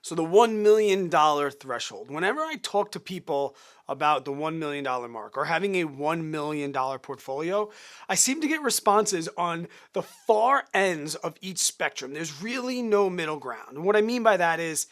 So the $1 million threshold, whenever I talk to people about the $1 million mark or having a $1 million portfolio, I seem to get responses on the far ends of each spectrum. There's really no middle ground. And what I mean by that is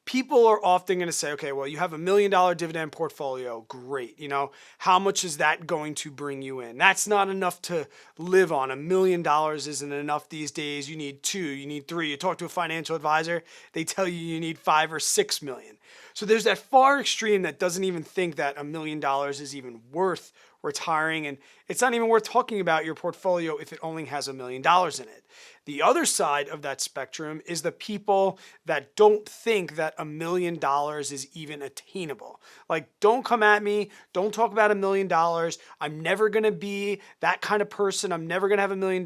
people are often going to say, okay, well, you have $1 million dividend portfolio. Great. How much is that going to bring you in? That's not enough to live on. $1 million isn't enough these days. You need two, you need three. You talk to a financial advisor, they tell you need 5 or 6 million. So there's that far extreme that doesn't even think that $1 million is even worth retiring. And it's not even worth talking about your portfolio if it only has $1 million in it. The other side of that spectrum is the people that don't think that $1 million is even attainable. Like, don't come at me. Don't talk about $1 million. I'm never going to be that kind of person. I'm never going to have $1 million.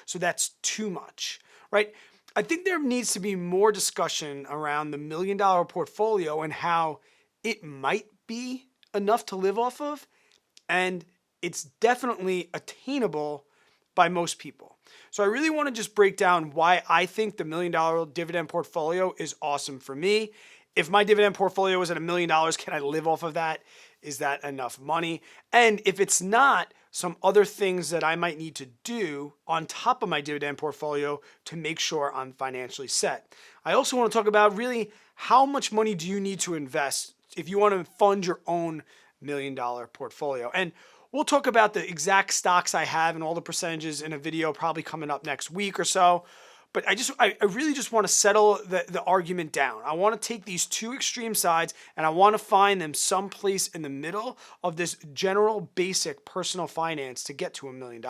So that's too much, right? I think there needs to be more discussion around the $1 million portfolio and how it might be enough to live off of. And it's definitely attainable by most people. So I really want to just break down why I think the $1 million dividend portfolio is awesome for me. If my dividend portfolio was at $1 million, can I live off of that? Is that enough money? And if it's not, some other things that I might need to do on top of my dividend portfolio to make sure I'm financially set. I also want to talk about really how much money do you need to invest if you want to fund your own $1 million portfolio. And we'll talk about the exact stocks I have and all the percentages in a video probably coming up next week or so. But I really just want to settle the argument down. I want to take these two extreme sides and I want to find them someplace in the middle of this general basic personal finance to get to $1 million.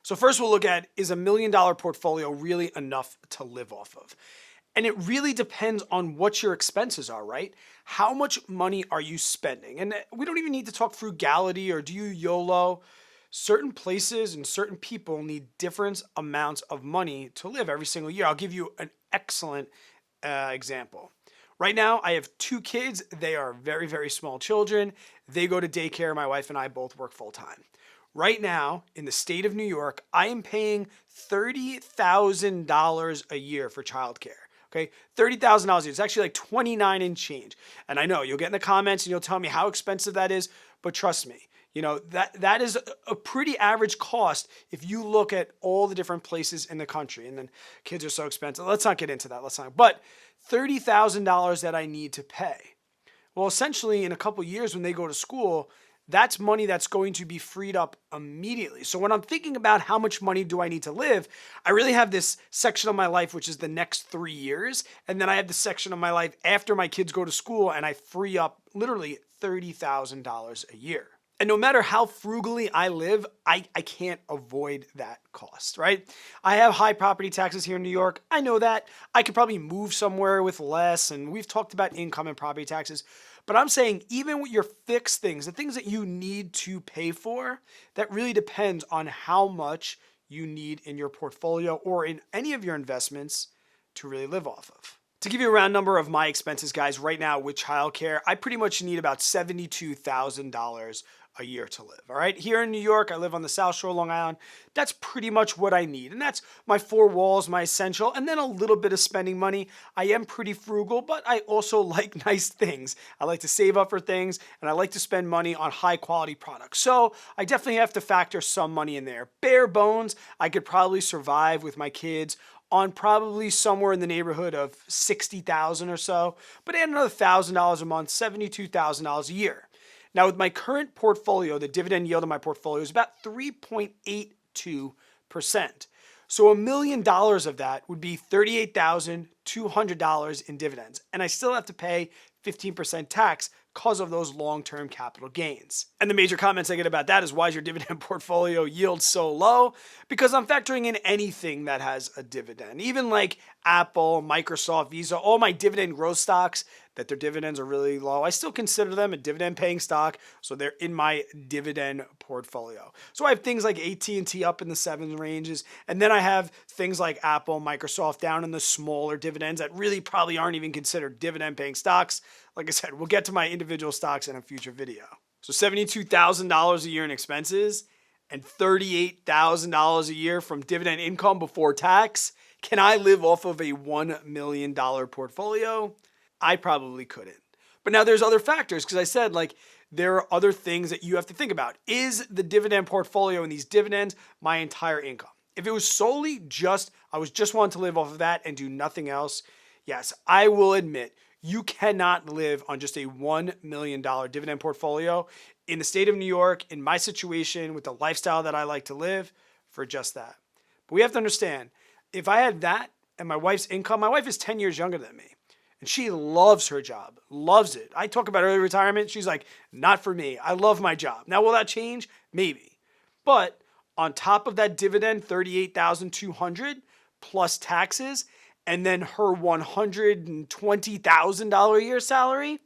So first we'll look at, is $1 million portfolio really enough to live off of? And it really depends on what your expenses are, right? How much money are you spending? And we don't even need to talk frugality or do you YOLO. Certain places and certain people need different amounts of money to live every single year. I'll give you an excellent example. Right now, I have 2 kids. They are very, very small children. They go to daycare. My wife and I both work full time. Right now, in the state of New York, I am paying $30,000 a year for childcare. Okay, $30,000 a year. It's actually like 29 and change. And I know you'll get in the comments and you'll tell me how expensive that is, but trust me, that is a pretty average cost if you look at all the different places in the country. And then kids are so expensive. Let's not get into that. But $30,000 that I need to pay. Well, essentially, in a couple of years when they go to school, that's money that's going to be freed up immediately. So when I'm thinking about how much money do I need to live, I really have this section of my life, which is the next 3 years. And then I have the section of my life after my kids go to school and I free up literally $30,000 a year. And no matter how frugally I live, I can't avoid that cost, right? I have high property taxes here in New York. I know that. I could probably move somewhere with less. And we've talked about income and property taxes. But I'm saying even with your fixed things, the things that you need to pay for, that really depends on how much you need in your portfolio or in any of your investments to really live off of. To give you a round number of my expenses, guys, right now with childcare, I pretty much need about $72,000 a year to live. All right. Here in New York, I live on the South Shore, Long Island. That's pretty much what I need. And that's my 4 walls, my essential, and then a little bit of spending money. I am pretty frugal, but I also like nice things. I like to save up for things and I like to spend money on high quality products. So I definitely have to factor some money in there. Bare bones, I could probably survive with my kids on probably somewhere in the neighborhood of $60,000 or so, but add another $1,000 a month, $72,000 a year. Now, with my current portfolio, the dividend yield on my portfolio is about 3.82%. So $1 million of that would be $38,200 in dividends. And I still have to pay 15% tax because of those long-term capital gains. And the major comments I get about that is, why is your dividend portfolio yield so low? Because I'm factoring in anything that has a dividend, even like Apple, Microsoft, Visa, all my dividend growth stocks that their dividends are really low. I still consider them a dividend paying stock, so they're in my dividend portfolio. So I have things like AT&T up in the 7 ranges, and then I have things like Apple, Microsoft down in the smaller dividends that really probably aren't even considered dividend paying stocks. Like I said, we'll get to my individual stocks in a future video. So $72,000 a year in expenses and $38,000 a year from dividend income before tax. Can I live off of a $1 million portfolio? I probably couldn't. But now there's other factors because I said like there are other things that you have to think about. Is the dividend portfolio and these dividends my entire income? If it was solely just, I was just wanting to live off of that and do nothing else, yes, I will admit you cannot live on just a $1 million dividend portfolio in the state of New York, in my situation, with the lifestyle that I like to live, for just that. But we have to understand, if I had that and my wife's income, my wife is 10 years younger than me. And she loves her job, loves it. I talk about early retirement. She's like, not for me. I love my job. Now, will that change? Maybe. But on top of that dividend, $38,200 plus taxes, and then her $120,000 a year salary,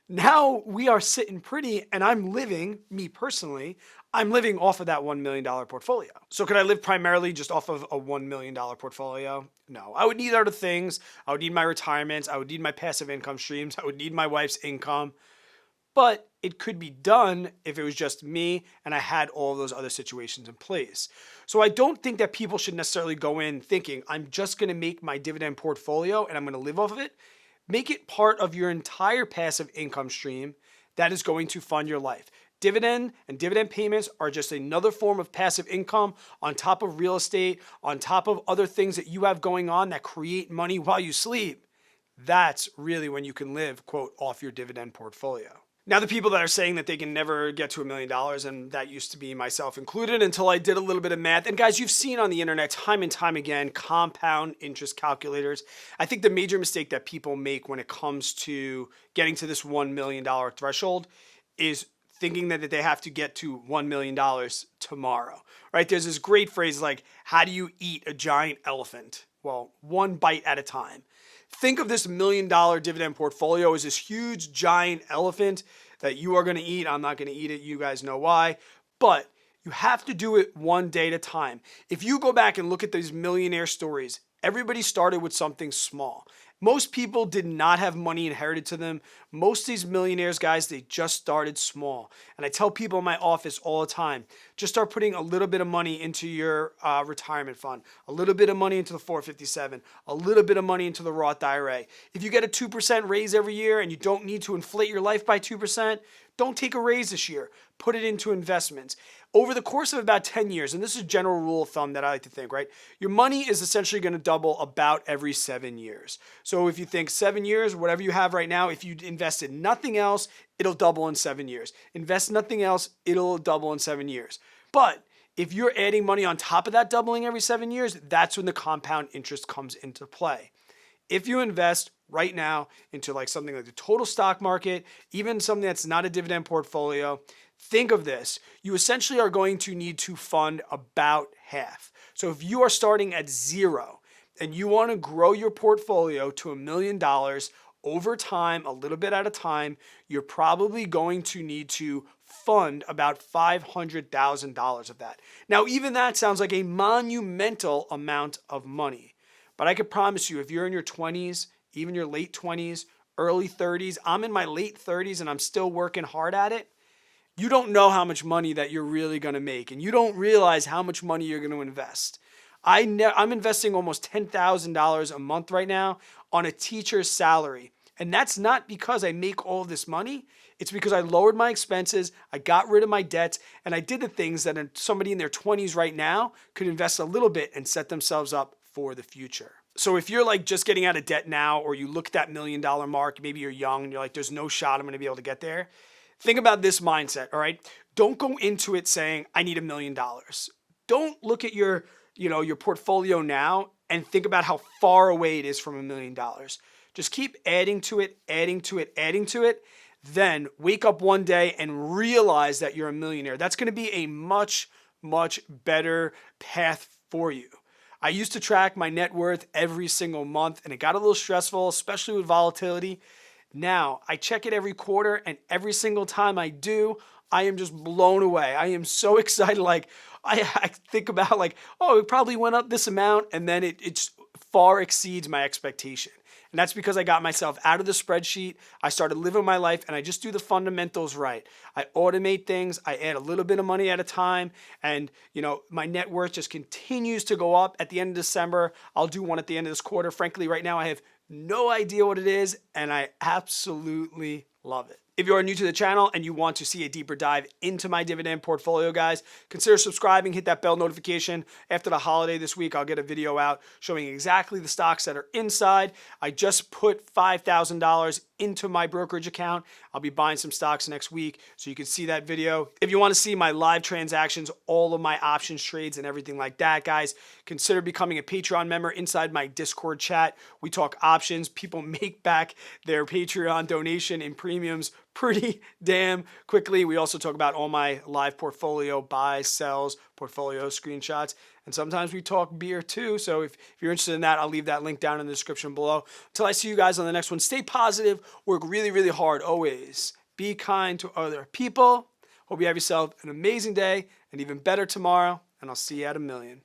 now we are sitting pretty, and I'm living, me personally, I'm living off of that $1 million portfolio. So could I live primarily just off of a $1 million portfolio? No. I would need other things. I would need my retirements. I would need my passive income streams. I would need my wife's income. But it could be done if it was just me and I had all those other situations in place. So I don't think that people should necessarily go in thinking, I'm just going to make my dividend portfolio and I'm going to live off of it. Make it part of your entire passive income stream that is going to fund your life. Dividend and dividend payments are just another form of passive income on top of real estate, on top of other things that you have going on that create money while you sleep. That's really when you can live, quote, off your dividend portfolio. Now, the people that are saying that they can never get to $1 million, and that used to be myself included until I did a little bit of math. And guys, you've seen on the internet time and time again, compound interest calculators. I think the major mistake that people make when it comes to getting to this $1 million threshold is thinking that they have to get to $1 million tomorrow, right? There's this great phrase like, how do you eat a giant elephant? Well, one bite at a time. Think of this $1 million dividend portfolio as this huge giant elephant that you are going to eat. I'm not going to eat it. You guys know why. But you have to do it one day at a time. If you go back and look at these millionaire stories, everybody started with something small. Most people did not have money inherited to them. Most of these millionaires, guys, they just started small. And I tell people in my office all the time, just start putting a little bit of money into your retirement fund, a little bit of money into the 457, a little bit of money into the Roth IRA. If you get a 2% raise every year and you don't need to inflate your life by 2%, don't take a raise this year. Put it into investments. Over the course of about 10 years, and this is a general rule of thumb that I like to think, right? Your money is essentially going to double about every 7 years. So if you think 7 years, whatever you have right now, if you invested nothing else, it'll double in 7 years. Invest nothing else, it'll double in 7 years. But if you're adding money on top of that doubling every 7 years, that's when the compound interest comes into play. If you invest right now into like something like the total stock market, even something that's not a dividend portfolio, think of this. You essentially are going to need to fund about half. So if you are starting at zero and you want to grow your portfolio to $1 million over time, a little bit at a time, you're probably going to need to fund about $500,000 of that. Now, even that sounds like a monumental amount of money. But I can promise you, if you're in your 20s, even your late 20s, early 30s, I'm in my late 30s and I'm still working hard at it, you don't know how much money that you're really going to make. And you don't realize how much money you're going to invest. I'm investing almost $10,000 a month right now on a teacher's salary. And that's not because I make all this money. It's because I lowered my expenses, I got rid of my debts, and I did the things that somebody in their 20s right now could invest a little bit and set themselves up for the future. So if you're like just getting out of debt now, or you look at that $1 million mark, maybe you're young and you're like, there's no shot I'm going to be able to get there. Think about this mindset, all right? Don't go into it saying, I need $1 million. Don't look at your portfolio now and think about how far away it is from $1 million. Just keep adding to it, adding to it, adding to it. Then wake up one day and realize that you're a millionaire. That's going to be a much, much better path for you. I used to track my net worth every single month, and it got a little stressful, especially with volatility. Now, I check it every quarter, and every single time I do, I am just blown away. I am so excited. Like, I think about like, oh, it probably went up this amount, and then it far exceeds my expectation. And that's because I got myself out of the spreadsheet. I started living my life, and I just do the fundamentals right. I automate things. I add a little bit of money at a time, and my net worth just continues to go up. At the end of December, I'll do one at the end of this quarter. Frankly, right now I have no idea what it is, and I absolutely love it. If you are new to the channel and you want to see a deeper dive into my dividend portfolio, guys, consider subscribing, hit that bell notification. After the holiday this week, I'll get a video out showing exactly the stocks that are inside. I just put $5,000 into my brokerage account. I'll be buying some stocks next week, so you can see that video. If you want to see my live transactions, all of my options trades and everything like that, guys, consider becoming a Patreon member inside my Discord chat. We talk options. People make back their Patreon donation in premiums pretty damn quickly. We also talk about all my live portfolio buys, sells, portfolio screenshots, and sometimes we talk beer too. So if you're interested in that, I'll leave that link down in the description below. Until I see you guys on the next one, stay positive, work really, really hard always. Be kind to other people. Hope you have yourself an amazing day and even better tomorrow, and I'll see you at 1,000,000.